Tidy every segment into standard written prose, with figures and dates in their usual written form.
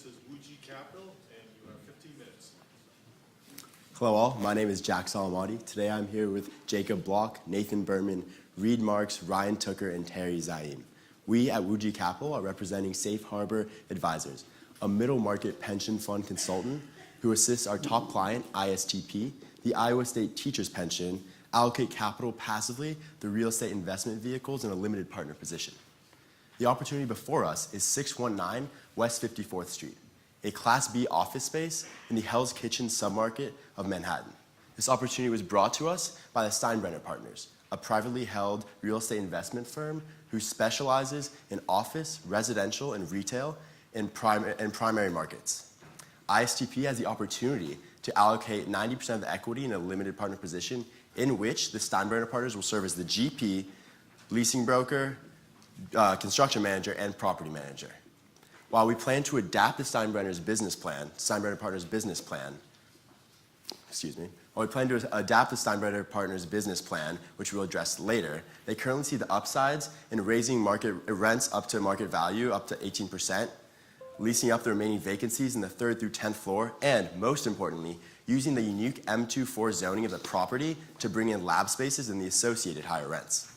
is WUGI Capital, and you have 15 minutes. Hello all, my name is Jack Salamati. Today I'm here with Jacob Block, Nathan Berman, Reed Marks, Ryan Tooker, and Terry Zaim. We at WUGI Capital are representing Safe Harbor Advisors, a middle market pension fund consultant who assists our top client, ISTP, the Iowa State Teachers Pension, allocate capital passively through real estate investment vehicles in a limited partner position. The opportunity before us is 619 West 54th Street, a Class B office space in the Hell's Kitchen submarket of Manhattan. This opportunity was brought to us by the Steinbrenner Partners, a privately held real estate investment firm who specializes in office, residential, and retail in primary markets. ISTP has the opportunity to allocate 90% of the equity in a limited partner position in which the Steinbrenner Partners will serve as the GP, leasing broker, construction manager, and property manager. While we plan to adapt the Steinbrenner Partners business plan, which we'll address later, they currently see the upsides in raising market rents up to market value up to 18%, leasing up the remaining vacancies in the 3rd through 10th floor, and most importantly, using the unique M24 zoning of the property to bring in lab spaces and the associated higher rents.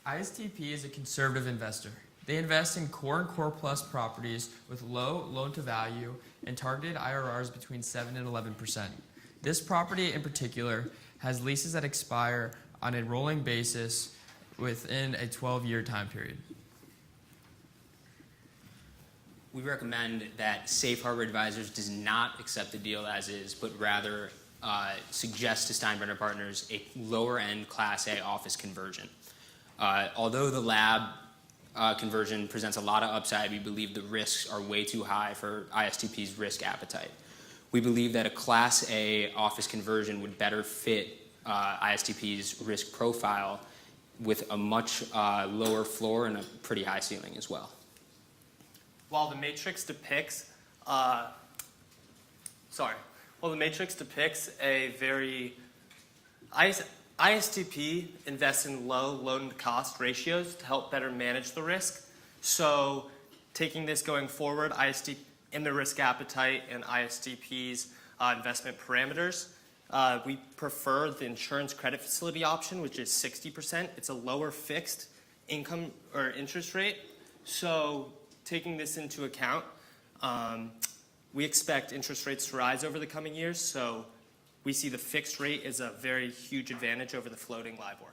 ISTP is a conservative investor. They invest in core and core plus properties with low loan-to-value and targeted IRRs between 7 and 11%. This property in particular has leases that expire on a rolling basis within a 12-year time period. We recommend that Safe Harbor Advisors does not accept the deal as is, but rather suggest to Steinbrenner Partners a lower-end Class A office conversion. Although the lab conversion presents a lot of upside, we believe the risks are way too high for ISTP's risk appetite. We believe that a Class A office conversion would better fit ISTP's risk profile with a much lower floor and a pretty high ceiling as well. While the matrix depicts a very ISTP invests in low loan-to-cost ratios to help better manage the risk. So taking this going forward, ISTP in the risk appetite and ISTP's investment parameters, we prefer the insurance credit facility option, which is 60%. It's a lower fixed income or interest rate. So taking this into account, we expect interest rates to rise over the coming years. So we see the fixed rate as a very huge advantage over the floating LIBOR.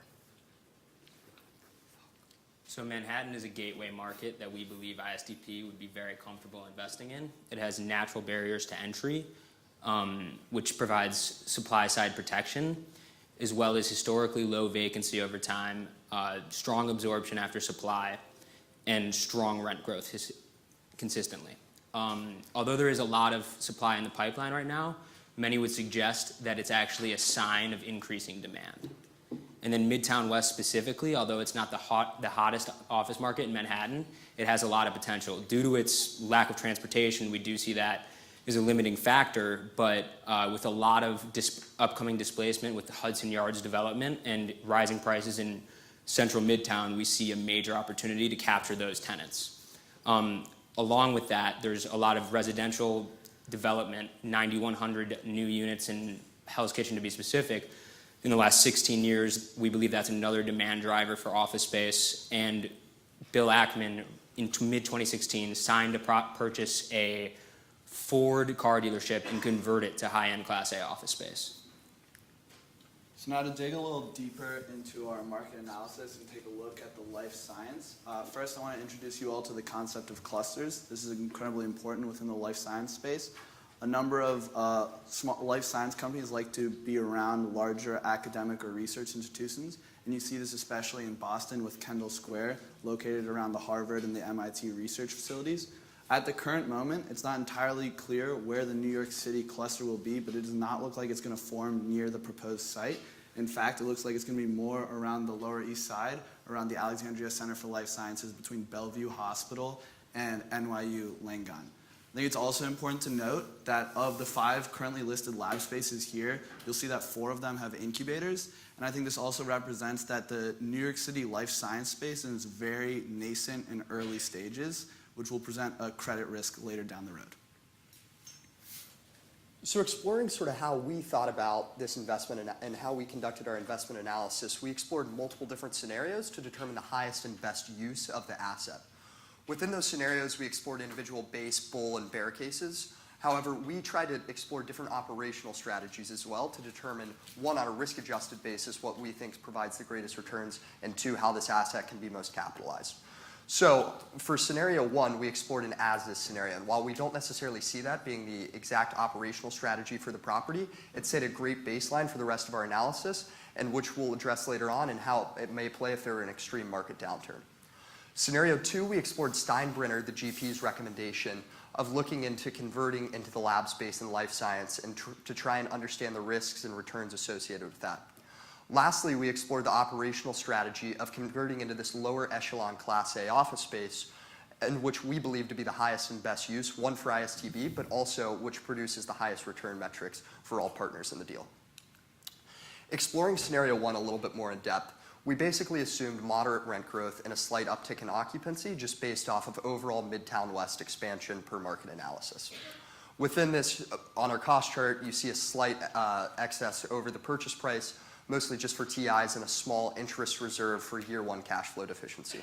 So Manhattan is a gateway market that we believe ISTP would be very comfortable investing in. It has natural barriers to entry, which provides supply-side protection, as well as historically low vacancy over time, strong absorption after supply, and strong rent growth consistently. Although there is a lot of supply in the pipeline right now, many would suggest that it's actually a sign of increasing demand. And then Midtown West specifically, although it's not the hottest office market in Manhattan, it has a lot of potential. Due to its lack of transportation, we do see that as a limiting factor, but with a lot of upcoming displacement with the Hudson Yards development and rising prices in central Midtown, we see a major opportunity to capture those tenants. Along with that, there's a lot of residential development, 9,100 new units in Hell's Kitchen to be specific. In the last 16 years, we believe that's another demand driver for office space. And Bill Ackman, in mid-2016, signed to purchase a Ford car dealership and convert it to high-end Class A office space. So now to dig a little deeper into our market analysis and take a look at the life science. First, I want to introduce you all to the concept of clusters. This is incredibly important within the life science space. A number of small life science companies like to be around larger academic or research institutions, and you see this especially in Boston with Kendall Square, located around the Harvard and the MIT research facilities. At the current moment, it's not entirely clear where the New York City cluster will be, but it does not look like it's going to form near the proposed site. In fact, it looks like it's going to be more around the Lower East Side, around the Alexandria Center for Life Sciences between Bellevue Hospital and NYU Langone. I think it's also important to note that of the 5 currently listed lab spaces here, you'll see that 4 of them have incubators. And I think this also represents that the New York City life science space is in its very nascent and early stages, which will present a credit risk later down the road. So exploring sort of how we thought about this investment and how we conducted our investment analysis, we explored multiple different scenarios to determine the highest and best use of the asset. Within those scenarios, we explored individual base, bull, and bear cases. However, we tried to explore different operational strategies as well to determine, one, on a risk-adjusted basis, what we think provides the greatest returns, and two, how this asset can be most capitalized. So for scenario one, we explored an as-is scenario. And while we don't necessarily see that being the exact operational strategy for the property, it set a great baseline for the rest of our analysis, and which we'll address later on, and how it may play if there were an extreme market downturn. Scenario two, we explored Steinbrenner, the GP's recommendation of looking into converting into the lab space and life science and to try and understand the risks and returns associated with that. Lastly, we explored the operational strategy of converting into this lower echelon Class A office space, in which we believe to be the highest and best use, one for ISTB, but also which produces the highest return metrics for all partners in the deal. Exploring scenario one a little bit more in depth, we basically assumed moderate rent growth and a slight uptick in occupancy just based off of overall Midtown West expansion per market analysis. Within this, on our cost chart, you see a slight excess over the purchase price, mostly just for TIs and a small interest reserve for year one cash flow deficiency.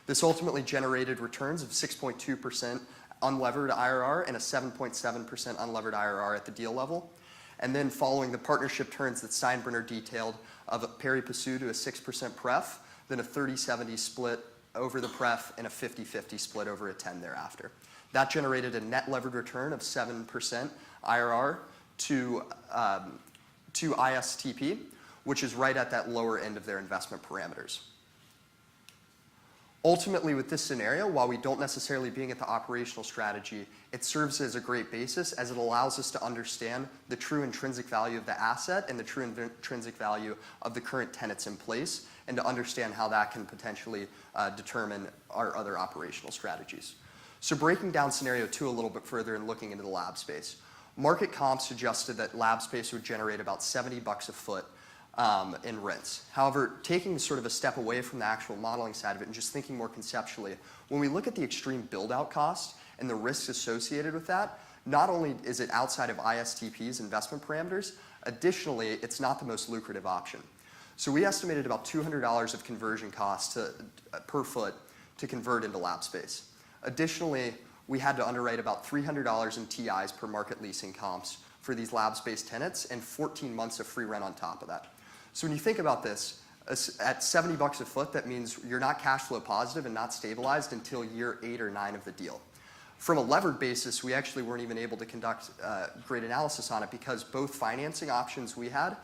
This ultimately generated returns of 6.2% unlevered IRR and a 7.7% unlevered IRR at the deal level. And then following the partnership turns that Steinbrenner detailed of a pari passu to a 6% pref, then a 30-70 split over the pref and a 50-50 split over a 10 thereafter. That generated a net levered return of 7% IRR to ISTP, which is right at that lower end of their investment parameters. Ultimately, with this scenario, while we don't necessarily being at the operational strategy, it serves as a great basis as it allows us to understand the true intrinsic value of the asset and the true intrinsic value of the current tenants in place, and to understand how that can potentially determine our other operational strategies. So breaking down scenario two a little bit further and looking into the lab space. Market comps suggested that lab space would generate about $70 a foot in rents. However, taking sort of a step away from the actual modeling side of it and just thinking more conceptually, when we look at the extreme build-out cost and the risks associated with that, not only is it outside of ISTP's investment parameters, additionally, it's not the most lucrative option. So we estimated about $200 of conversion costs per foot to convert into lab space. Additionally, we had to underwrite about $300 in TIs per market leasing comps for these lab space tenants and 14 months of free rent on top of that. So when you think about this, at $70 a foot, that means you're not cash flow positive and not stabilized until year 8 or 9 of the deal. From a levered basis, we actually weren't even able to conduct great analysis on it because both financing options we had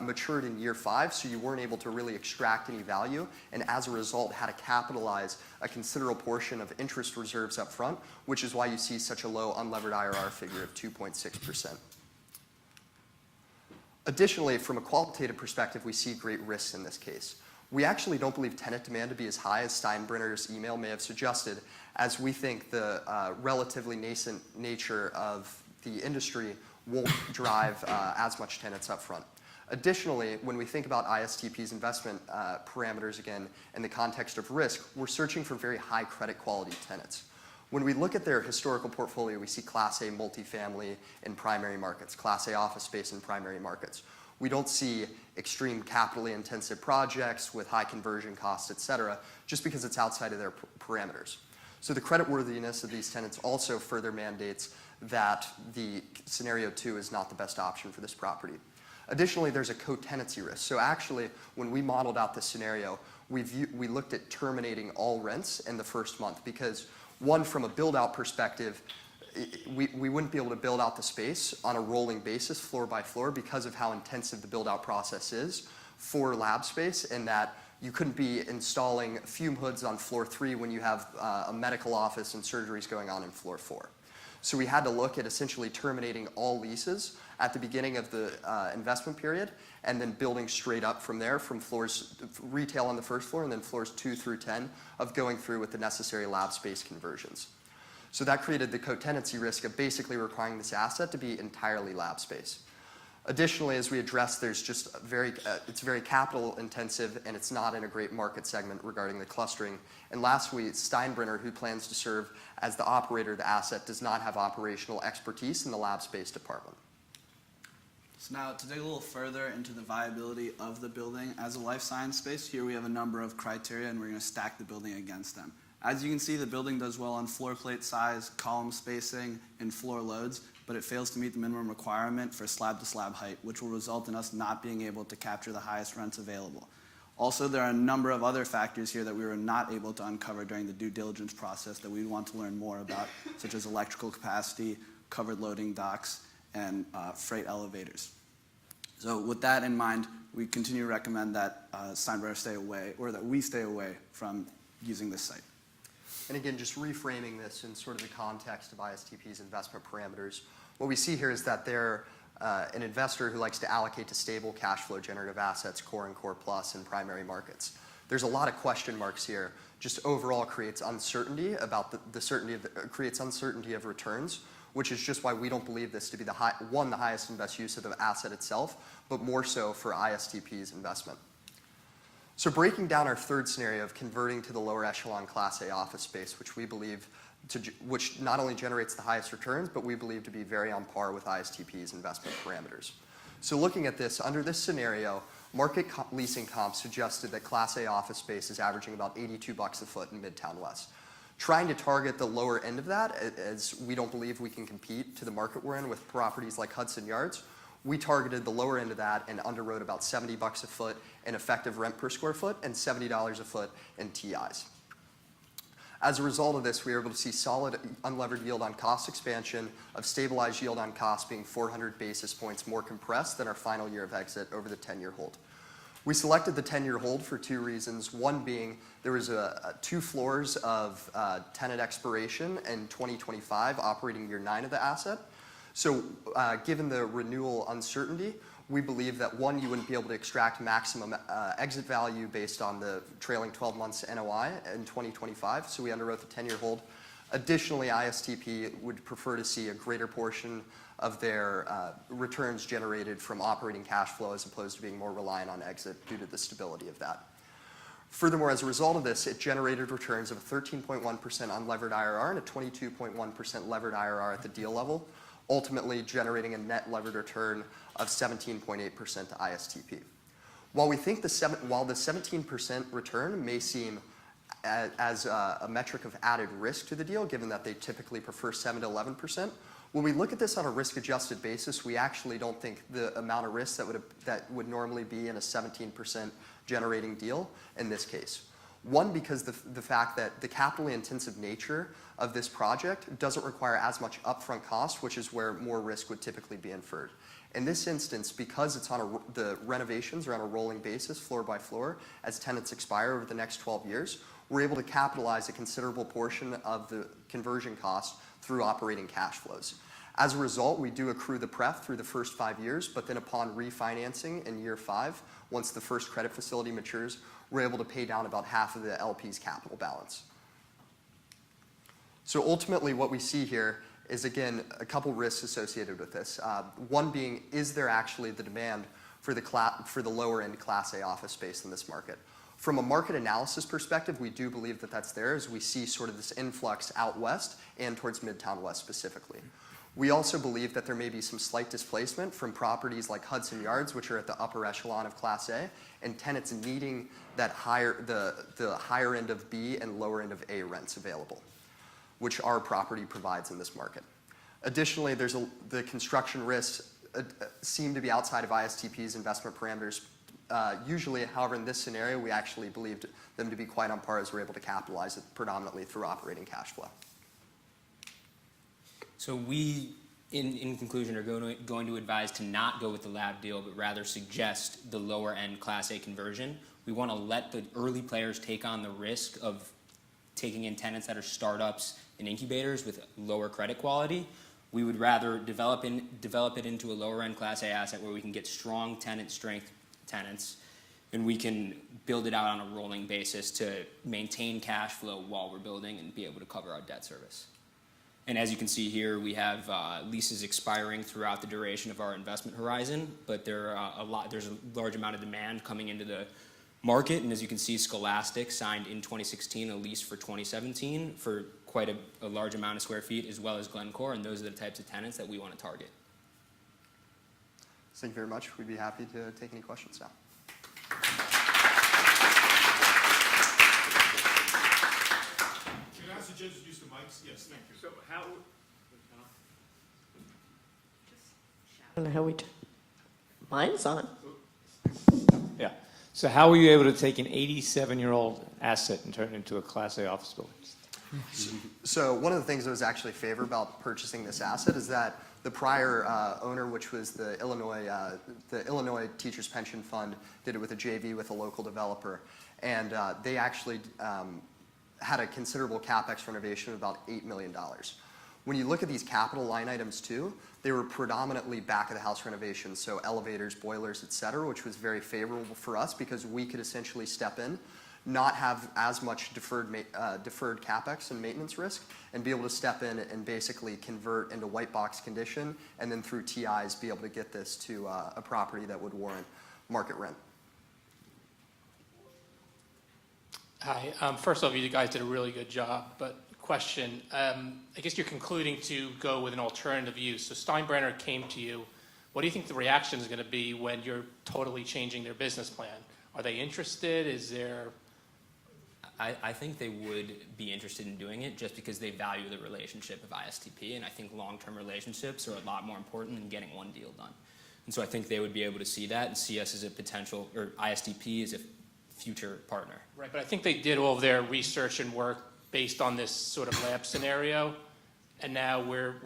matured in year 5, so you weren't able to really extract any value, and as a result had to capitalize a considerable portion of interest reserves up front, which is why you see such a low unlevered IRR figure of 2.6%. Additionally, from a qualitative perspective, we see great risks in this case. We actually don't believe tenant demand to be as high as Steinbrenner's email may have suggested, as we think the relatively nascent nature of the industry won't drive as much tenants up front. Additionally, when we think about ISTP's investment parameters again in the context of risk, we're searching for very high credit quality tenants. When we look at their historical portfolio, we see Class A multifamily in primary markets, Class A office space in primary markets. We don't see extreme capitally intensive projects with high conversion costs, et cetera, just because it's outside of their parameters. So the creditworthiness of these tenants also further mandates that the scenario 2 is not the best option for this property. Additionally, there's a co-tenancy risk. So actually, when we modeled out this scenario, we looked at terminating all rents in the first month because, one, from a build-out perspective, we wouldn't be able to build out the space on a rolling basis, floor by floor, because of how intensive the build-out process is for lab space, and that you couldn't be installing fume hoods on floor 3 when you have a medical office and surgeries going on in floor 4. So we had to look at essentially terminating all leases at the beginning of the investment period, and then building straight up from there, from floors, retail on the first floor, and then floors 2 through 10 of going through with the necessary lab space conversions. So that created the co-tenancy risk of basically requiring this asset to be entirely lab space. Additionally, as we addressed, there's just it's very capital intensive and it's not in a great market segment regarding the clustering. And lastly, Steinbrenner, who plans to serve as the operator of the asset, does not have operational expertise in the lab space department. So now to dig a little further into the viability of the building as a life science space, here we have a number of criteria and we're going to stack the building against them. As you can see, the building does well on floor plate size, column spacing, and floor loads, but it fails to meet the minimum requirement for slab-to-slab height, which will result in us not being able to capture the highest rents available. Also, there are a number of other factors here that we were not able to uncover during the due diligence process that we want to learn more about, such as electrical capacity, covered loading docks, and freight elevators. So with that in mind, we continue to recommend that Steinbrenner stay away, or that we stay away from using this site. And again, just reframing this in sort of the context of ISTP's investment parameters, what we see here is that they're an investor who likes to allocate to stable cash flow generative assets, core and core plus, in primary markets. There's a lot of question marks here. Just overall creates uncertainty about creates uncertainty of returns, which is just why we don't believe this to be the highest and best use of the asset itself, but more so for ISTP's investment. So breaking down our third scenario of converting to the lower echelon Class A office space, which not only generates the highest returns, but we believe to be very on par with ISTP's investment parameters. So looking at this, under this scenario, leasing comps suggested that Class A office space is averaging about $82 a foot in Midtown West. Trying to target the lower end of that, as we don't believe we can compete to the market we're in with properties like Hudson Yards, we targeted the lower end of that and underwrote about $70 a foot in effective rent per square foot and $70 a foot in TIs. As a result of this, we were able to see solid unlevered yield on cost expansion of stabilized yield on cost being 400 basis points more compressed than our final year of exit over the 10-year hold. We selected the 10-year hold for two reasons. One being there was 2 floors of tenant expiration in 2025, operating year 9 of the asset. So given the renewal uncertainty, we believe that one, you wouldn't be able to extract maximum exit value based on the trailing 12 months NOI in 2025, so we underwrote the 10-year hold. Additionally, ISTP would prefer to see a greater portion of their returns generated from operating cash flow as opposed to being more reliant on exit due to the stability of that. Furthermore, as a result of this, it generated returns of a 13.1% unlevered IRR and a 22.1% levered IRR at the deal level, ultimately generating a net levered return of 17.8% to ISTP. While we think the 17% return may seem as a metric of added risk to the deal, given that they typically prefer 7 to 11%, when we look at this on a risk-adjusted basis, we actually don't think the amount of risk that would normally be in a 17% generating deal in this case. One, because the fact that the capitally intensive nature of this project doesn't require as much upfront cost, which is where more risk would typically be inferred. In this instance, because it's the renovations are on a rolling basis, floor by floor, as tenants expire over the next 12 years, we're able to capitalize a considerable portion of the conversion cost through operating cash flows. As a result, we do accrue the pref through the first 5 years, but then upon refinancing in year 5, once the first credit facility matures, we're able to pay down about half of the LP's capital balance. So ultimately what we see here is, again, a couple risks associated with this. One being, is there actually the demand for the lower end Class A office space in this market? From a market analysis perspective, we do believe that that's there as we see sort of this influx out west and towards Midtown West specifically. We also believe that there may be some slight displacement from properties like Hudson Yards, which are at the upper echelon of Class A, and tenants needing that the higher end of B and lower end of A rents available, which our property provides in this market. Additionally, the construction risks seem to be outside of ISTP's investment parameters. Usually, however, in this scenario, we actually believed them to be quite on par as we're able to capitalize it predominantly through operating cash flow. So we, in conclusion, are going to advise to not go with the lab deal, but rather suggest the lower end Class A conversion. We want to let the early players take on the risk of taking in tenants that are startups and incubators with lower credit quality. We would rather develop it into a lower end Class A asset where we can get strong tenant strength tenants, and we can build it out on a rolling basis to maintain cash flow while we're building and be able to cover our debt service. And as you can see here, we have leases expiring throughout the duration of our investment horizon, but there's a large amount of demand coming into the market. And as you can see, Scholastic signed in 2016 a lease for 2017 for quite a large amount of square feet, as well as Glencore, and those are the types of tenants that we want to target. Thank you very much. We'd be happy to take any questions now. Can I ask the judges to use the mics? Yes, thank you. So how, I don't know how we mine's on. Yeah. So how were you able to take an 87-year-old asset and turn it into a Class A office building? So one of the things that was actually favored about purchasing this asset is that the prior owner, which was the Illinois Teachers Pension Fund, did it with a JV with a local developer, and they actually had a considerable capex renovation of about $8 million. When you look at these capital line items too, they were predominantly back of the house renovations, so elevators, boilers, et cetera, which was very favorable for us because we could essentially step in, not have as much deferred capex and maintenance risk, and be able to step in and basically convert into white box condition, and then through TIs be able to get this to a property that would warrant market rent. Hi. First off, you guys did a really good job, but question, I guess you're concluding to go with an alternative use. So Steinbrenner came to you. What do you think the reaction is going to be when you're totally changing their business plan? Are they interested? Is there... I think they would be interested in doing it just because they value the relationship of ISTP, and I think long-term relationships are a lot more important than getting one deal done. And so I think they would be able to see that and see us as a potential, or ISTP as a future partner. Right, but I think they did all of their research and work based on this sort of lab scenario, and now we're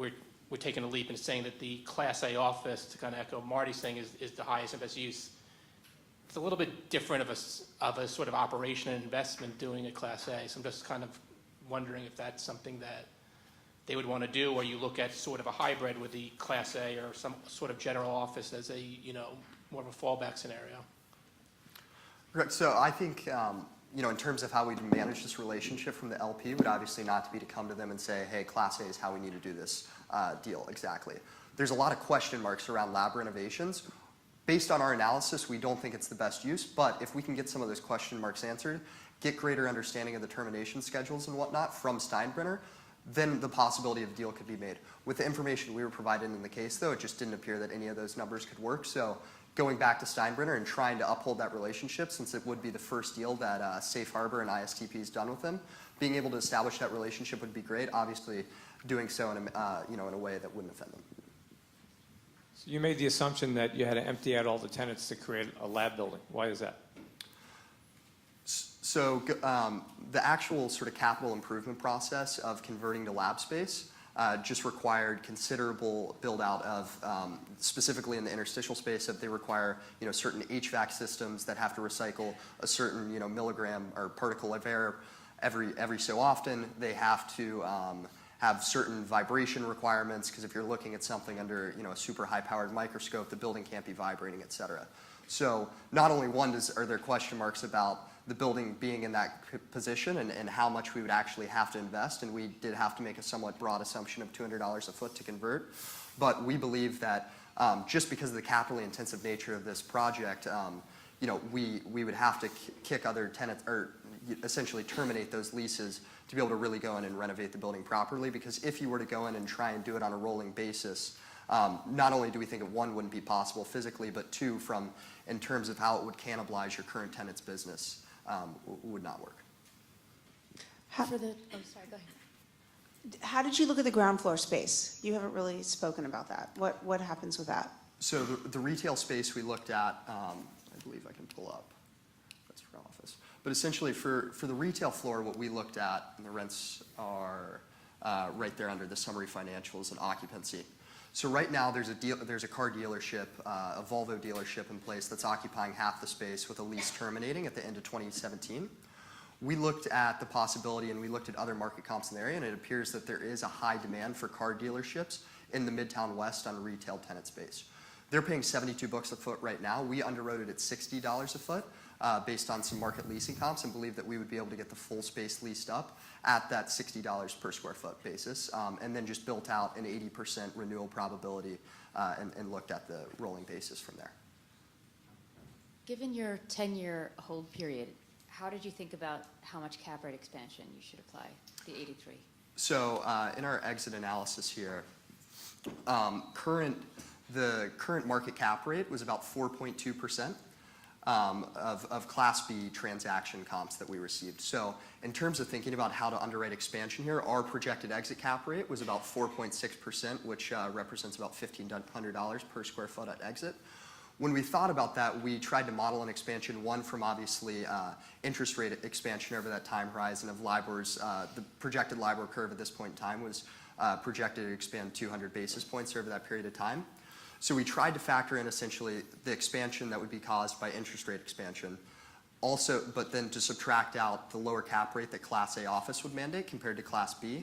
taking a leap and saying that the Class A office, to kind of echo Marty's thing, is the highest and best use. It's a little bit different of a sort of operation and investment doing a Class A. So I'm just kind of wondering if that's something that they would want to do, or you look at sort of a hybrid with the Class A or some sort of general office as a, more of a fallback scenario. Correct. So I think, in terms of how we manage this relationship from the LP would obviously not to be to come to them and say, hey, Class A is how we need to do this deal exactly. There's a lot of question marks around lab renovations. Based on our analysis, we don't think it's the best use, but if we can get some of those question marks answered, get greater understanding of the termination schedules and whatnot from Steinbrenner, then the possibility of a deal could be made. With the information we were provided in the case, though, it just didn't appear that any of those numbers could work. So going back to Steinbrenner and trying to uphold that relationship, since it would be the first deal that Safe Harbor and ISTP has done with them, being able to establish that relationship would be great. Obviously, doing so in a way that wouldn't offend them. So you made the assumption that you had to empty out all the tenants to create a lab building. Why is that? So the actual sort of capital improvement process of converting to lab space just required considerable build out of, specifically in the interstitial space, that they require certain HVAC systems that have to recycle a certain milligram or particle of air every so often. They have to have certain vibration requirements, because if you're looking at something under a super high-powered microscope, the building can't be vibrating, et cetera. So not only are there question marks about the building being in that position and how much we would actually have to invest, and we did have to make a somewhat broad assumption of $200 a foot to convert, but we believe that just because of the capitally intensive nature of this project, we would have to kick other tenants, or essentially terminate those leases to be able to really go in and renovate the building properly, because if you were to go in and try and do it on a rolling basis, not only do we think one wouldn't be possible physically, but two, in terms of how it would cannibalize your current tenant's business, would not work. Go ahead. How did you look at the ground floor space? You haven't really spoken about that. What happens with that? So the retail space we looked at, I believe I can pull up. That's for office. But essentially for the retail floor, what we looked at, and the rents are right there under the summary financials and occupancy. So right now there's a car dealership, a Volvo dealership in place that's occupying half the space with a lease terminating at the end of 2017. We looked at the possibility, and we looked at other market comps in the area, and it appears that there is a high demand for car dealerships in the Midtown West on retail tenant space. They're paying $72 a foot right now. We underwrote it at $60 a foot. based on some market leasing comps and believe that we would be able to get the full space leased up at that $60 per square foot basis, and then just built out an 80% renewal probability and looked at the rolling basis from there. Given your 10-year hold period, how did you think about how much cap rate expansion you should apply, the 83? So in our exit analysis here, the current market cap rate was about 4.2% of Class B transaction comps that we received. So in terms of thinking about how to underwrite expansion here, our projected exit cap rate was about 4.6%, which represents about $1,500 per square foot at exit. When we thought about that, we tried to model an expansion, one from obviously interest rate expansion over that time horizon of LIBOR's, the projected LIBOR curve at this point in time was projected to expand 200 basis points over that period of time. So we tried to factor in essentially the expansion that would be caused by interest rate expansion. Also, but then to subtract out the lower cap rate that Class A office would mandate compared to Class B.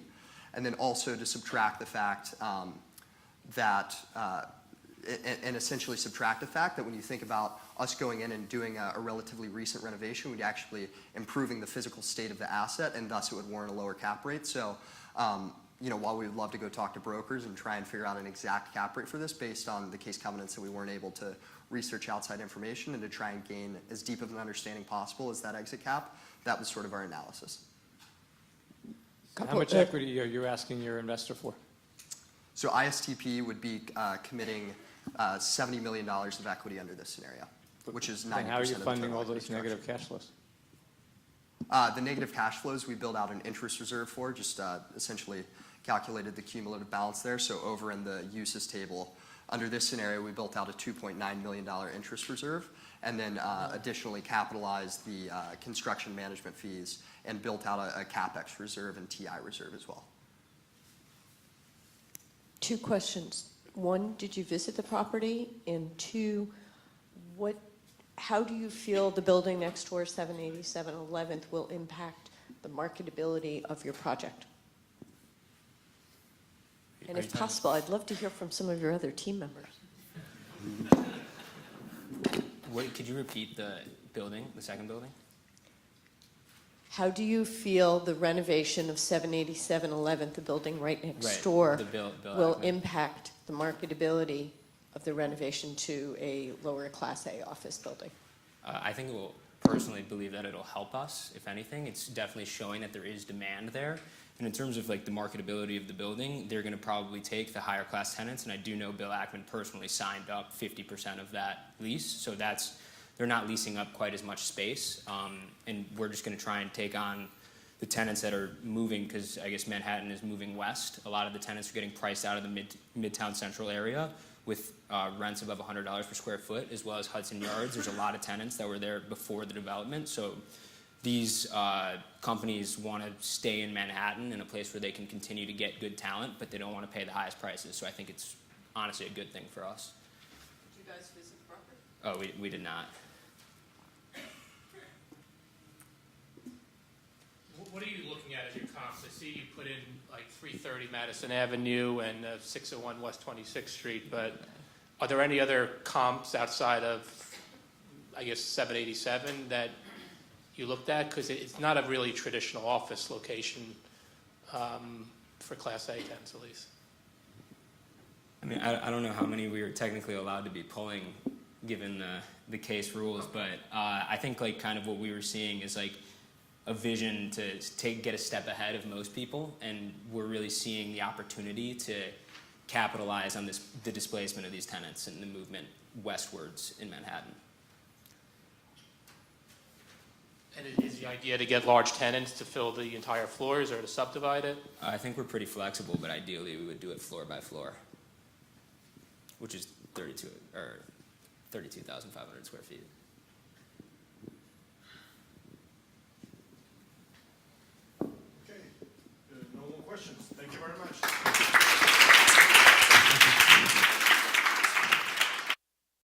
And then also to subtract the fact and essentially subtract the fact that when you think about us going in and doing a relatively recent renovation, we'd actually improving the physical state of the asset, and thus it would warrant a lower cap rate. So, you know, while we would love to go talk to brokers and try and figure out an exact cap rate for this based on the case covenants that we weren't able to research outside information and to try and gain as deep of an understanding possible as that exit cap, that was sort of our analysis. How much equity are you asking your investor for? So ISTP would be committing $70 million of equity under this scenario, which is 90% And how are you of the funding total all those equity structure. negative cash flows? The negative cash flows we build out an interest reserve for, just essentially calculated the cumulative balance there. So over in the uses table, under this scenario, we built out a $2.9 million interest reserve, and then additionally capitalized the construction management fees and built out a CapEx reserve and TI reserve as well. 2 questions. 1, did you visit the property? And 2, how do you feel the building next door, 787 11th, will impact the marketability of your project? And if possible, I'd love to hear from some of your other team members. Could you repeat the building, the second building? How do you feel the renovation of 787 11th, the building right next door, the Bill will Ackman. impact the marketability of the renovation to a lower Class A office building? I think it will personally believe that it'll help us, if anything. It's definitely showing that there is demand there. And in terms of like the marketability of the building, they're going to probably take the higher class tenants. And I do know Bill Ackman personally signed up 50% of that lease. So they're not leasing up quite as much space. And we're just going to try and take on the tenants that are moving, because I guess Manhattan is moving west. A lot of the tenants are getting priced out of the Midtown Central area with rents above $100 per square foot, as well as Hudson Yards. There's a lot of tenants that were there before the development. So these companies want to stay in Manhattan in a place where they can continue to get good talent, but they don't want to pay the highest prices. So I think it's honestly a good thing for us. Did you guys visit the property? Oh, we did not. What are you looking at as your comps? I see you put in like 330 Madison Avenue and 601 West 26th Street, but are there any other comps outside of, I guess, 787 that you looked at? Because it's not a really traditional office location for Class A tenants, at least. I mean, I don't know how many we were technically allowed to be pulling given the case rules, but I think like kind of what we were seeing is like a vision to get a step ahead of most people, and we're really seeing the opportunity to capitalize on the displacement of these tenants and the movement westwards in Manhattan. And is the idea to get large tenants to fill the entire floors or to subdivide it? I think we're pretty flexible, but ideally we would do it floor by floor, which is 32,500 square feet.